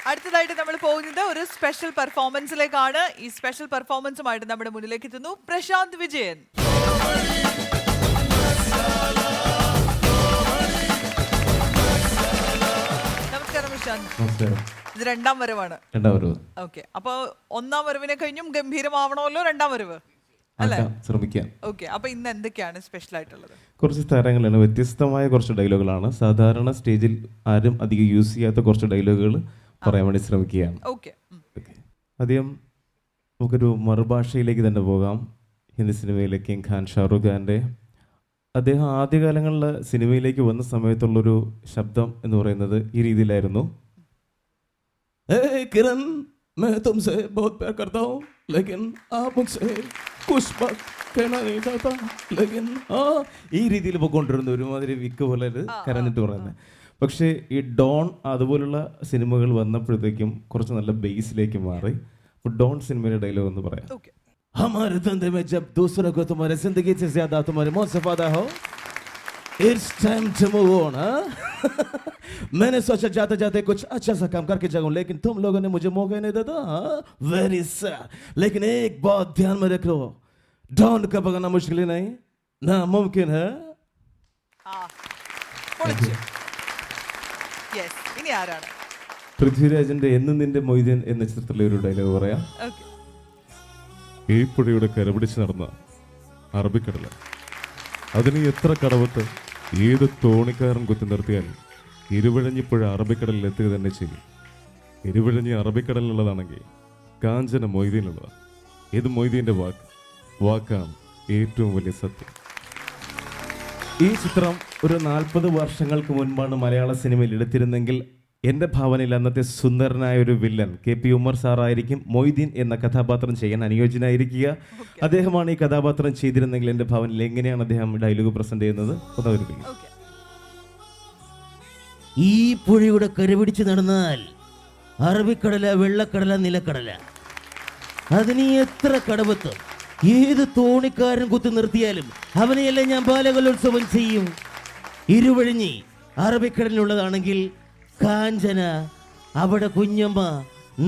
അടുത്തതായിട്ട് നമ്മൾ പോകുന്നത് ഒരു സ്പെഷ്യൽ പെർഫോമൻസിലേക്കാണ്. ഈ സ്പെഷ്യൽ പെർഫോമൻസുമായിട്ട് നമ്മുടെ മുന്നിലേക്ക് എത്തുന്നു പ്രശാന്ത് വിജയൻ. നമസ്കാരം പ്രശാന്ത്. നമസ്കാരം. ഇത് രണ്ടാം വരവാണ്. ഓക്കെ, അപ്പൊ ഒന്നാം വരവിനെ കഴിഞ്ഞും ഗംഭീരമാവണമല്ലോ രണ്ടാം വരവ് അല്ലേ? ശ്രമിക്കാം. ഓക്കെ, അപ്പൊ ഇന്ന് എന്തൊക്കെയാണ് സ്പെഷ്യൽ ആയിട്ടുള്ളത്? കുറച്ച് താരങ്ങളാണ്, വ്യത്യസ്തമായ കുറച്ച് ഡയലോഗുകളാണ്. സാധാരണ സ്റ്റേജിൽ ആരും അധികം യൂസ് ചെയ്യാത്ത കുറച്ച് ഡയലോഗുകൾ പറയാൻ വേണ്ടി ശ്രമിക്കുകയാണ്. ഓക്കെ, ആദ്യം നമുക്കൊരു മറുഭാഷയിലേക്ക് തന്നെ പോകാം. ഹിന്ദി സിനിമയിലെ കിങ് ഖാൻ ഷാറുഖ് ഖാൻ്റെ അദ്ദേഹം ആദ്യകാലങ്ങളിൽ സിനിമയിലേക്ക് വന്ന സമയത്തുള്ളൊരു ശബ്ദം എന്ന് പറയുന്നത് ഈ രീതിയിലായിരുന്നു. കിരൺ, मैं तुमसे बहुत प्यार करता हूँ, लेकिन आप मुझसे कुछ बात कहना नहीं चाहता, लेकिन ഈ രീതിയിൽ പോയിക്കൊണ്ടിരുന്ന ഒരുമാതിരി വിക്ക് പോലെ കരഞ്ഞിട്ട് പറയുന്നത്. പക്ഷേ ഈ ഡോൺ അതുപോലുള്ള സിനിമകൾ വന്നപ്പോഴത്തേക്കും കുറച്ച് നല്ല ബേസിലേക്ക് മാറി. അപ്പോൾ ഡോൺ സിനിമയിലെ ഡയലോഗ് എന്ന് പറയാം. हमारे धंधे में जब दूसरों को तुम्हारे जिंदगी से ज्यादा तुम्हारे मौत से फायदा हो, it's time to move on. मैंने सोचा जाते जाते कुछ अच्छा सा काम करके जाऊं, लेकिन तुम लोगों ने मुझे मौका नहीं देता. Very sad. लेकिन एक बात ध्यान में रखो, डॉन का भगाना मुश्किल नहीं, नामुमकिन है. ഇനി ആരാണ്? പൃഥ്വിരാജിന്റെ എന്നും നിന്റെ മൊയ്തീൻ എന്ന ചിത്രത്തിലെ ഒരു ഡയലോഗ് പറയാം. ഈ പുഴയുടെ കരപിടിച്ച് നടന്ന അറബിക്കടല, അതിന് എത്ര കടവത്ത് ഏത് തോണിക്കാരൻ കുത്തി നിർത്തിയാൽ ഇരുവഴഞ്ഞിപ്പുഴ അറബിക്കടലിൽ എത്തുക തന്നെ ചെയ്യും. ഇരുവഴഞ്ഞി അറബിക്കടലിലുള്ളതാണെങ്കിൽ കാഞ്ചന മൊയ്തീനുള്ളതാണ്. ഇത് മൊയ്തീൻ്റെ വാക്കാണ് ഏറ്റവും വലിയ സത്യം. ഈ ചിത്രം ഒരു 40 വർഷങ്ങൾക്ക് മുൻപാണ് മലയാള സിനിമയിൽ എടുത്തിരുന്നെങ്കിൽ എൻ്റെ ഭാവനയിൽ അന്നത്തെ സുന്ദരനായ ഒരു വില്ലൻ KP ഉമർ സാറായിരിക്കും മൊയ്തീൻ എന്ന കഥാപാത്രം ചെയ്യാൻ അനുയോജ്യനായിരിക്കുക. അദ്ദേഹമാണ് ഈ കഥാപാത്രം ചെയ്തിരുന്നെങ്കിൽ എൻ്റെ ഭാവനയിൽ എങ്ങനെയാണ് അദ്ദേഹം ഡയലോഗ് പ്രസന്റ് ചെയ്യുന്നത് ഒന്നവരിക്കും. ഈ പുഴയുടെ കരപിടിച്ച് നടന്നാൽ അറബിക്കടല, വെള്ളക്കടല, നിലക്കടല, അതിന് എത്ര കടവത്ത് ഏത് തോണിക്കാരൻ കുത്തി നിർത്തിയാലും അവനെയെല്ലാം ഞാൻ ബാലകലോത്സവം ചെയ്യും. ഇരുവഴിഞ്ഞി അറബിക്കടലിനുള്ളതാണെങ്കിൽ കാഞ്ചന, അവിടെ കുഞ്ഞമ്മ,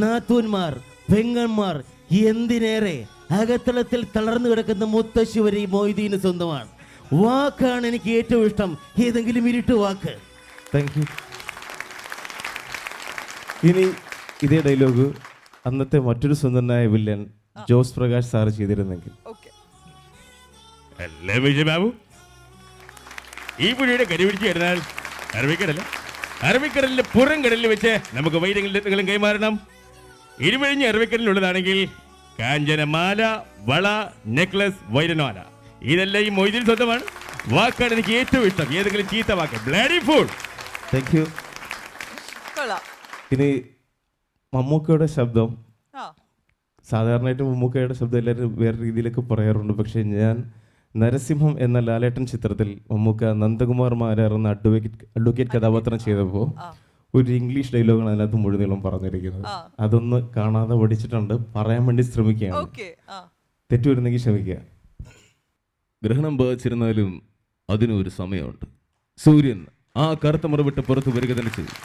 നാത്തൂന്മാർ, പെങ്ങന്മാർ, എന്തിനേറെ അകത്തളത്തിൽ തളർന്നു കിടക്കുന്ന മുത്തശ്ശി വരെ മൊയ്തീന് സ്വന്തമാണ്. വാക്കാണ് എനിക്ക് ഏറ്റവും ഇഷ്ടം, ഏതെങ്കിലും ഇരുട്ട് വാക്ക്. Thank you. ഇനി ഇതേ ഡയലോഗ് അന്നത്തെ മറ്റൊരു സുന്ദരനായ വില്ലൻ ജോസ് പ്രകാശ് സാർ ചെയ്തിരുന്നെങ്കിൽ. ബാബു, ഈ പുഴയുടെ കരുപിടിച്ച് കിടന്നാൽ അറബിക്കടല, അറബിക്കടലിന്റെ പുറം കടലിൽ വെച്ച് നമുക്ക് വൈദ്യങ്ങളും കൈമാറണം. ഇരുവഴിഞ്ഞ് അറബിക്കടലിനുള്ളതാണെങ്കിൽ കാഞ്ചനമാല, വള, നെക്ലസ്, വൈരനമാല, ഇതെല്ലാം ഈ മൊയ്തീൻ സ്വന്തമാണ്. വാക്കാണ് എനിക്ക് ഏറ്റവും ഇഷ്ടം, ഏതെങ്കിലും ചീത്ത വാക്ക്. Bloody full. Thank you. ഇനി മമ്മൂക്കയുടെ ശബ്ദം. സാധാരണയായിട്ട് മമ്മൂക്കയുടെ ശബ്ദം എല്ലാവരും വേറെ രീതിയിലൊക്കെ പറയാറുണ്ട്. പക്ഷേ ഞാൻ നരസിംഹം എന്ന ലാലേട്ടൻ ചിത്രത്തിൽ മമ്മൂക്ക നന്ദകുമാർ മാരാർ എന്ന അഡ്വക്കേറ്റ് കഥാപാത്രം ചെയ്തപ്പോൾ ഒരു ഇംഗ്ലീഷ് ഡയലോഗാണ് അതിനകത്ത് മുഴുനീളം പറഞ്ഞിരിക്കുന്നത്. അതൊന്ന് കാണാതെ പഠിച്ചിട്ടുണ്ട്, പറയാൻ വേണ്ടി ശ്രമിക്കുകയാണ്. തെറ്റു വരുന്നെങ്കിൽ ക്ഷമിക്കുക. ഗ്രഹണം ബാധിച്ചിരുന്നാലും അതിനൊരു സമയമുണ്ട്. സൂര്യൻ ആ കറുത്ത മറവിട്ട് പുറത്തു വരിക തന്നെ ചെയ്യും.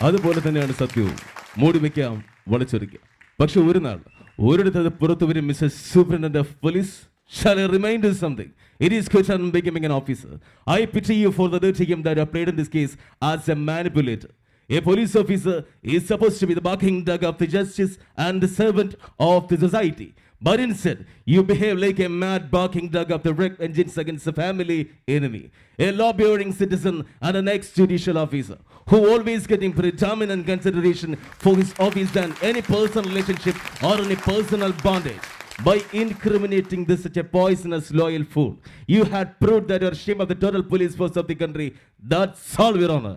അതുപോലെ തന്നെയാണ് സത്യവും. മൂടി വയ്ക്കാം, വളച്ചൊരിക്കാം. പക്ഷെ ഒരു നാൾ ഒരിടത്ത് അത് പുറത്തു വരും. Mister superintendent of police, shall I remind you something? It is good on becoming an officer. I pity you for the dirty game that you have played in this case as a manipulator. A police officer is supposed to be the barking dog of the justice and the servant of the society. But instead, you behave like a mad barking dog of the wrecked engines against a family enemy. A law-abiding citizen and an ex-judicial officer who always getting predominant consideration for his office than any personal relationship or any personal bondage. By incriminating this such a poisonous loyal fool, you had proved that you are ashamed of the total police force of the country. That's all, Your Honor.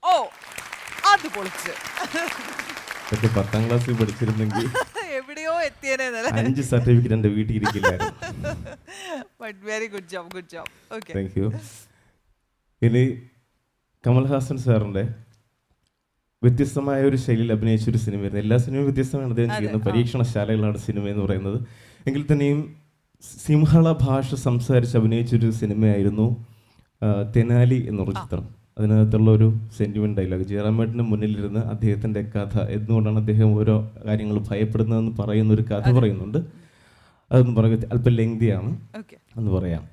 Oh, അത് പൊളിച്ച്. 10ാം ക്ലാസ്സിൽ പഠിച്ചിരുന്നെങ്കിൽ എവിടെയോ എത്തിയേനെ. 5 certificate എൻ്റെ വീട്ടിൽ ഇരിക്കില്ലായിരുന്നു. But very good job, good job. Okay, thank you. ഇനി കമൽഹാസൻ സാറിൻ്റെ വ്യത്യസ്തമായ ഒരു ശൈലിയിൽ അഭിനയിച്ചൊരു സിനിമയായിരുന്നു. എല്ലാ സിനിമയും വ്യത്യസ്തമാണ് അദ്ദേഹം ചെയ്യുന്നത്. പരീക്ഷണശാലകളാണ് സിനിമ എന്ന് പറയുന്നത്. എങ്കിൽ തന്നെയും സിംഹള ഭാഷ സംസാരിച്ച് അഭിനയിച്ചൊരു സിനിമയായിരുന്നു തെനാലി എന്നൊരു ചിത്രം. അതിനകത്തുള്ള ഒരു സെൻറ്റിമെൻറ്റ് ഡയലോഗ് ജയറാമേട്ടന് മുന്നിലിരുന്ന് അദ്ദേഹത്തിൻ്റെ കഥ എന്തുകൊണ്ടാണ് അദ്ദേഹം ഓരോ കാര്യങ്ങൾ ഭയപ്പെടുന്നതെന്ന് പറയുന്ന ഒരു കഥ പറയുന്നുണ്ട്. അതൊന്ന് പറയുക അല്പം ലെങ്തിയാണ് ഓക്കെ എന്ന് പറയാം.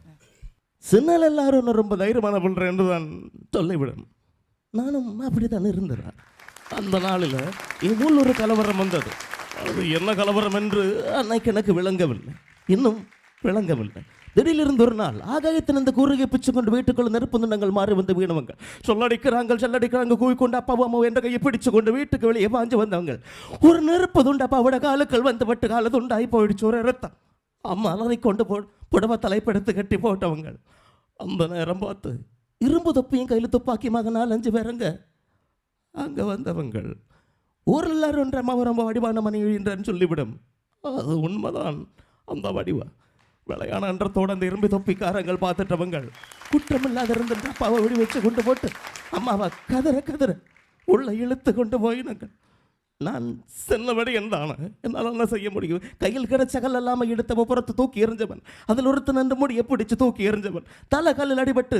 சின்னால் எல்லாரும் ரொம்ப தைரியமான பண்ணுறேன்னு தான் சொல்லிவிடும். நானும் அப்படி தான் இருந்தேன். அந்த நாளில் எவ்வளோ ஒரு கலவரம் வந்தது. அது என்ன கலவரம் என்று அன்னைக்கு எனக்கு விளங்கவில்லை, இன்னும் விளங்கவில்லை. திடீரிலிருந்து ஒரு நாள் ஆகாயத்தின் அந்த கூறுகை பிச்சு கொண்டு வீட்டுக்குள்ள நெருப்பு துண்டங்கள் மாறி வந்து வீணவங்க செல்லடிக்கிறாங்க கூவிக்கொண்டு அப்பாவும் அம்மாவும் என்ற கையை பிடிச்சு கொண்டு வீட்டுக்கு வெளியே வாஞ்சு வந்தவங்க. ஒரு நெருப்பு துண்டு அப்பாவோட காலுக்கள் வந்து பட்டு கால துண்டாகி போயிடுச்சு. ஒரு ரத்தம் அம்மா அலறி கொண்டு புடவை தலைப்படுத்து கட்டி போட்டவங்க. அந்த நேரம் பார்த்து இரும்பு தொப்பியும் கையில் துப்பாக்கி மகனால் 5 பேருங்க அங்கே வந்தவங்க. ஊரில் எல்லாரும் அம்மா ரொம்ப வடிவான மனைவின்றன்னு சொல்லிவிடும். அது உண்மைதான். அந்த வடிவா விளையாட அன்றத்தோடு அந்த இரும்பு தொப்பிக்காரங்கள் பார்த்துட்டவங்க குற்றமில்லாத இருந்த அப்பாவை வெடி வச்சு கொண்டு போட்டு அம்மாவை கதற உள்ள இழுத்து கொண்டு போயினாங்க. நான் சென்னபடி എന്താണ് എന്നാൽ என்ன செய்ய முடியும்? கையில் கிடைச்ச கல் எல்லாம எடுத்த புறத்து தூக்கி எறிஞ்சவன், அதில் ஒருத்தன் 2 முடியை பிடிச்சு தூக்கி எறிஞ்சவன் தலை கல்லில் அடிபட்டு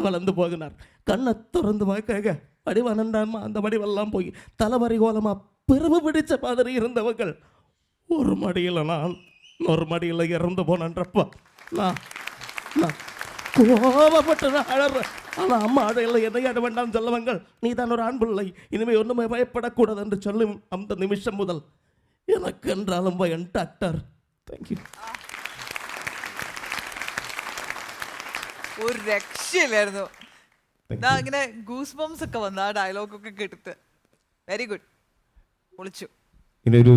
வளர்ந்து போகினார். கண்ணை திறந்து பார்க்க வடிவானண்டாமா அந்த வடிவெல்லாம் போய் தலைவரி கோலமா பிறவு பிடிச்ச மாதிரி இருந்தவங்க. ஒரு மடியில் நான் இன்னொரு மடியில் இறந்து போனன்றப்பா நான் கோபப்பட்டு அழறேன். ஆனால் அம்மா அடையில என்னை அட வேண்டாம் சொல்லவங்க. நீ தான் ஒரு ஆண் பிள்ளை, இனிமேல் ஒன்றுமே பயப்படக்கூடாது என்று சொல்லும் அந்த நிமிஷம் முதல் எனக்கு என்றாலும் பயம் டாக்டர். Thank you. ഒരു രക്ഷയില്ലായിരുന്നു. ഇങ്ങനെ ഗൂസ് ബംസ് ഒക്കെ വന്ന ആ ഡയലോഗൊക്കെ കേട്ടിട്ട് വെരി ഗുഡ്, പൊളിച്ചു. ഇതൊരു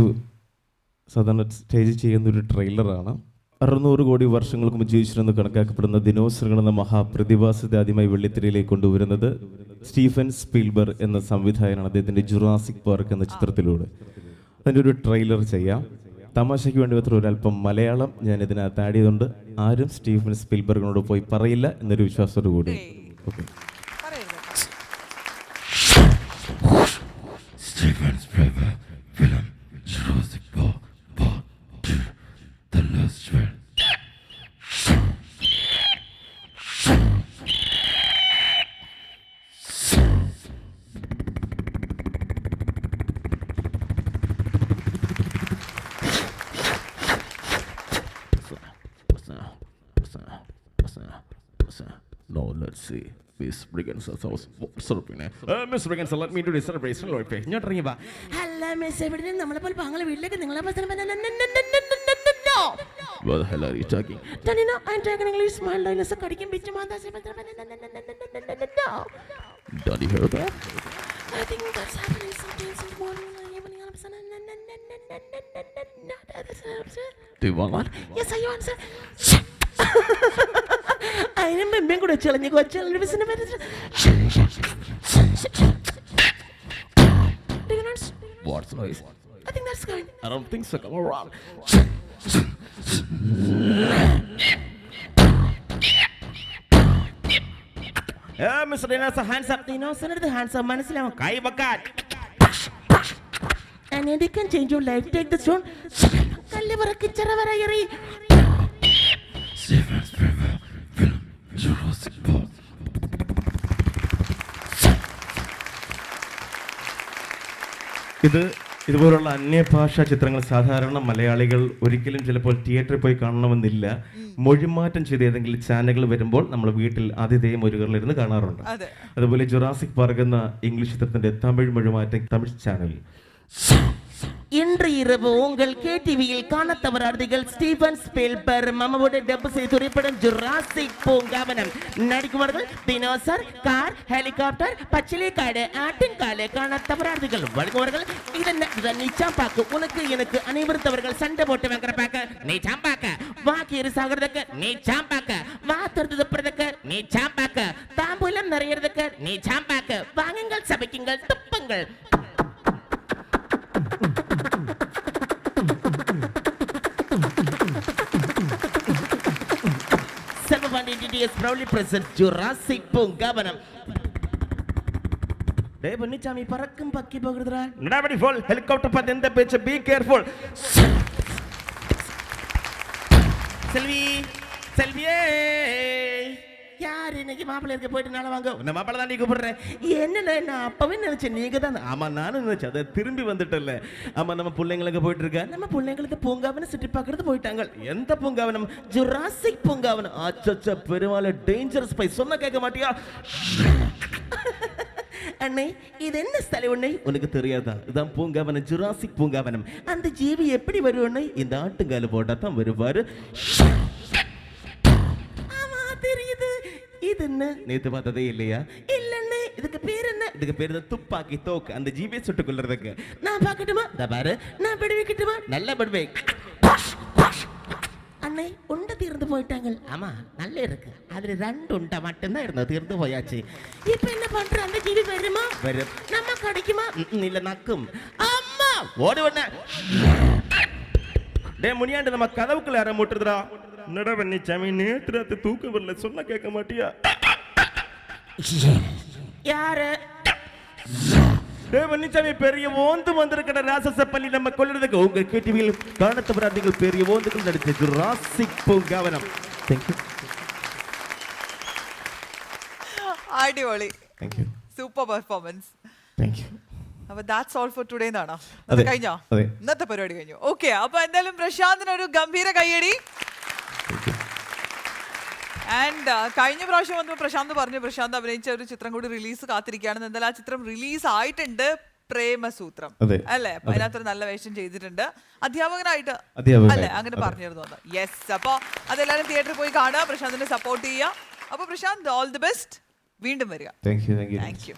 സാധാരണ സ്റ്റേജ് ചെയ്യുന്ന ഒരു ട്രെയിലറാണ്. 600 കോടി വർഷങ്ങൾക്ക് മുമ്പ് ജീവിച്ചിരുന്ന കണക്കാക്കപ്പെടുന്ന ദിനോസറുകൾ എന്ന മഹാപ്രതിഭാസത്തെ ആദ്യമായി വെള്ളിത്തിരയിലേക്ക് കൊണ്ടുവരുന്നത് സ്റ്റീഫൻ സ്പീൽബർഗ് എന്ന സംവിധായകനാണ്. അദ്ദേഹത്തിൻ്റെ ജുറാസിക് പാർക്ക് എന്ന ചിത്രത്തിലൂടെ അതിൻ്റെ ഒരു ട്രെയിലർ ചെയ്യാം. തമാശയ്ക്ക് വേണ്ടി മാത്രം ഒരല്പം മലയാളം ഞാൻ ഇതിനകത്ത് ആഡ് ചെയ്തുകൊണ്ട് ആരും സ്റ്റീഫൻ സ്പീൽബർഗിനോട് പോയി പറയില്ല എന്നൊരു വിശ്വാസത്തോടു കൂടി. Okay. Steven Spielberg film Jurassic Park Part 2 The Last World. Now let's see. Miss Brigance house. Miss Brigance, let me do the celebration. ഞാൻ ഇറങ്ങി വാ. അല്ല മിസ് എവിടെ നമ്മളെ പോലെ പാങ്ങളെ വീട്ടിലേക്ക് നിങ്ങളെ What the hell are you talking? Tanina, I'm talking English. Smile like a cutting bitch. Don't you hear that? I think that's happening sometimes in the morning. Do you want one? Yes, I answer. I remember good challenge. Go challenge. Listen to me. Do you know? What's noise? I think that's good. I don't think so. Come around. Mr. Dinosaur, hands up. Dinosaur, the hands up. മനസ്സിലാവും. കൈ വെക്കാൻ. And you can change your life. Take the stone. കല്ല് പറക്കി ചെറവര എറി. Steven Spielberg film Jurassic Park. ഇതുപോലുള്ള അന്യഭാഷാ ചിത്രങ്ങൾ സാധാരണ മലയാളികൾ ഒരിക്കലും ചിലപ്പോൾ തിയേറ്ററിൽ പോയി കാണണമെന്നില്ല. മൊഴിമാറ്റം ചെയ്ത് ഏതെങ്കിലും ചാനലുകൾ വരുമ്പോൾ നമ്മൾ വീട്ടിൽ ആതിഥേയം ഒരു കറിലിരുന്ന് കാണാറുണ്ട്. അതുപോലെ ജുറാസിക് പാർക്ക് എന്ന ഇംഗ്ലീഷ് ചിത്രത്തിന്റെ തമിഴ് മൊഴിമാറ്റം തമിഴ് ചാനലിൽ. இன்று இரவு உங்கள் கேடிவியில் காண தவறாதீர்கள். ஸ்டீவன் ஸ்பீல்பர்க் மாமாவோட டப் செய்த திரைப்படம் ஜுராசிக் பூங்காவனம். நடிக்குவார்கள் தினோசர், கார், ஹெலிகாப்டர், பச்சிலைக்காடு, ஆட்டின்காடு. காண தவறாதீர்கள். வழங்குவார்கள் இதன் நீச்சாம் பாக்கு. உனக்கு எனக்கு அனைவருத்தவர்கள் சண்டை போட்டு வாங்குற பாக்க நீச்சாம் பாக்க. வாக்கு எரிசாகிறதுக்கு நீச்சாம் பாக்க. வாத்துறது துப்புறதுக்கு நீச்சாம் பாக்க. தாம்பூலம் நிறையறதுக்கு நீச்சாம் பாக்க. வாங்குங்கள், சபைக்குங்கள், துப்புங்கள். is proudly present Jurassic பூங்காவனம். டேய் பொன்னிச்சாமி பறக்கும் பக்கி போகுதுடா. நடபடி ஃபுல் ஹெலிகாப்டர் பார்த்து எந்த பேச்ச பீ கேர்ஃபுல். செல்வியே யார் இன்னைக்கு மாப்பிள்ளை இருக்க போயிட்டு நாளை வாங்க நான் மாப்பிள்ளை தாண்டி கூப்பிடுறேன். என்னண்ணா நான் அப்பவே நினைச்சேன் நீங்க தான். ஆமா நானும் நினைச்சேன், அதை திரும்பி வந்துட்டல. ஆமா நம்ம பிள்ளைங்களுக்கு போயிட்டு இருக்க, நம்ம பிள்ளைங்களுக்கு பூங்காவனம் சுற்றி பார்க்கறது போயிட்டாங்க. எந்த பூங்காவனம்? Jurassic Poongavanam. அச்சச்ச Perumal dangerous by, சொன்ன கேட்க மாட்டியா? அண்ணே இது என்ன ஸ்தலம் அண்ணே? உனக்கு தெரியாதா? இதான் பூங்காவனம், ஜுராசிக் பூங்காவனம். அந்த ஜீவி எப்படி வரும் அண்ணே? இந்த ஆட்டுங்கால போட்டா தான் வருவாரு. ஆமா தெரியுது. இது என்ன நேத்து பார்த்ததே இல்லையா? இல்லண்ணே. இதுக்கு பேர் என்ன? இதுக்கு பேர் தான் துப்பாக்கி தோக்கு. அந்த ஜீவியை சுட்டுக் கொள்றதுக்கு. நான் பார்க்கட்டுமா? இந்த பாரு நான் படுவிக்கட்டுமா? நல்ல படுவே. அண்ணே உண்டை தீர்ந்து போயிட்டாங்க. ஆமா நல்ல இருக்கு. அதுல 2 உண்டை மட்டும்தான் இருந்தது, தீர்ந்து போயாச்சு. இப்ப என்ன பண்ற? அந்த ஜீவி வருமா? வரும். நம்ம கிடைக்குமா? இல்ல நக்கும். அம்மா ஓடு வண்ண. டே முனியாண்டு நம்ம கதவுக்குள்ள யார முட்டுறதுடா. என்னடா பண்ணி சாமி நேத்து ராத்து தூக்கம் வரல, சொன்னா கேட்க மாட்டியா? யாரு? டே வன்னிச்சாமி பெரிய ஓந்து வந்திருக்கிற ராசசப்பள்ளி நம்ம கொள்ளுறதுக்கு உங்க கேட்டிவியில் காணத்தவராதிகள் பெரிய ஓந்துகள் நடித்த ஜுராசிக் பூங்காவனம். தேங்க்யூ. അടിപൊളി, thank you. Super performance. Thank you. അപ്പൊ ദാറ്റ്സ് ഓൾ ഫോർ ടുഡേ എന്നാണോ? അതെ, കഴിഞ്ഞോ? അതെ. ഇന്നത്തെ പരിപാടി കഴിഞ്ഞു. ഓക്കെ, അപ്പൊ എന്തായാലും പ്രശാന്തിന് ഒരു ഗംഭീര കയ്യടി. ആൻഡ് കഴിഞ്ഞ പ്രാവശ്യം വന്നപ്പോൾ പ്രശാന്ത് പറഞ്ഞു പ്രശാന്ത് അഭിനയിച്ച ഒരു ചിത്രം കൂടി റിലീസ് കാത്തിരിക്കുകയാണെന്ന്. എന്തായാലും ആ ചിത്രം റിലീസ് ആയിട്ടുണ്ട്, പ്രേമസൂത്രം അതെ. അല്ലേ? അതിനകത്തൊരു നല്ല വേഷം ചെയ്തിട്ടുണ്ട്, അധ്യാപകനായിട്ട് അല്ലേ? അങ്ങനെ പറഞ്ഞിരുന്നു. യെസ്. അപ്പോൾ അതെല്ലാവരും തിയേറ്ററിൽ പോയി കാണുക, പ്രശാന്തിനെ സപ്പോർട്ട് ചെയ്യുക. അപ്പോൾ പ്രശാന്ത് ഓൾ ദി ബെസ്റ്റ്, വീണ്ടും വരിക. Thank you. Thank you.